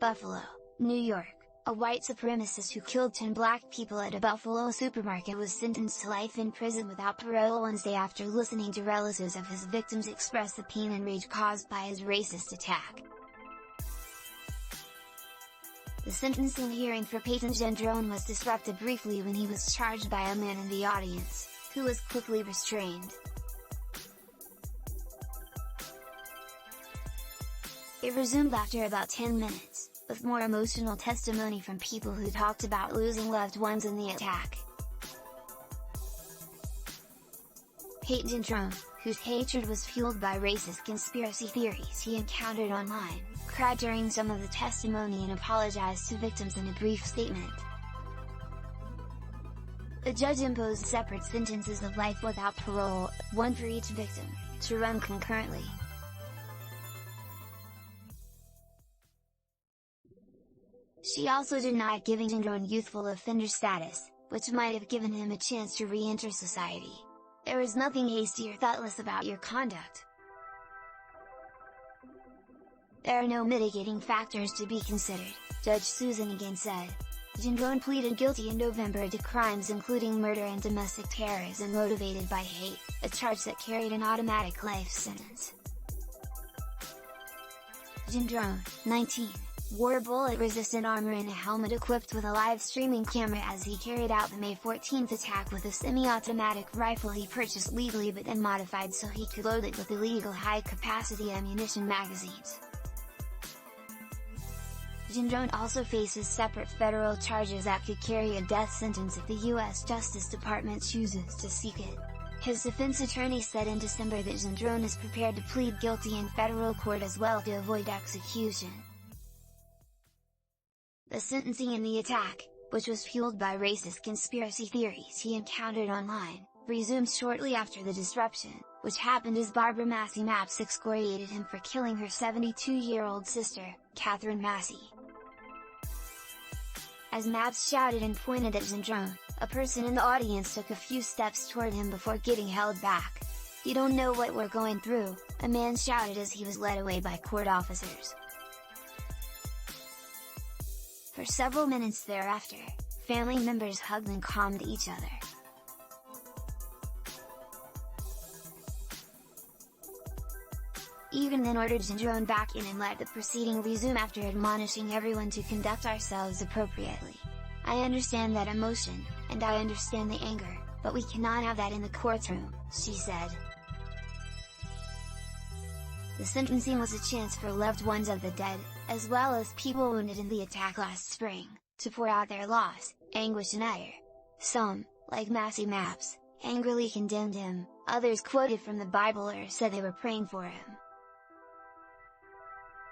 Buffalo, New York, a white supremacist who killed 10 black people at a Buffalo supermarket was sentenced to life in prison without parole Wednesday after listening to relatives of his victims express the pain and rage caused by his racist attack. The sentencing hearing for Peyton Gendron was disrupted briefly when he was charged by a man in the audience, who was quickly restrained. It resumed after about 10 minutes, with more emotional testimony from people who talked about losing loved ones in the attack. Payton Gendron, whose hatred was fueled by racist conspiracy theories he encountered online, cried during some of the testimony and apologized to victims in a brief statement. The judge imposed separate sentences of life without parole, one for each victim, to run concurrently. She also denied giving Gendron youthful offender status, which might have given him a chance to re-enter society. "There is nothing hasty or thoughtless about your conduct. There are no mitigating factors to be considered," Judge Susan Eagan said. Gendron pleaded guilty in November to crimes including murder and domestic terrorism motivated by hate, a charge that carried an automatic life sentence. Gendron, 19, wore bullet-resistant armor and a helmet equipped with a live-streaming camera as he carried out the May 14th attack with a semi-automatic rifle he purchased legally but then modified so he could load it with illegal high-capacity ammunition magazines. Gendron also faces separate federal charges that could carry a death sentence if the U.S. Justice Department chooses to seek it. His defense attorney said in December that Gendron is prepared to plead guilty in federal court as well to avoid execution. The sentencing in the attack, which was fueled by racist conspiracy theories he encountered online, resumed shortly after the disruption, which happened as Barbara Massey Mapps excoriated him for killing her 72-year-old sister, Katherine Massey. As Mapps shouted and pointed at Gendron, a person in the audience took a few steps toward him before getting held back. "You don't know what we're going through," a man shouted as he was led away by court officers. For several minutes thereafter, family members hugged and calmed each other. Eagan then ordered Gendron back in and let the proceeding resume after admonishing everyone to conduct ourselves appropriately. "I understand that emotion, and I understand the anger, but we cannot have that in the courtroom," she said. The sentencing was a chance for loved ones of the dead, as well as people wounded in the attack last spring, to pour out their loss, anguish and ire. Some, like Massey Mapps, angrily condemned him, others quoted from the Bible or said they were praying for him.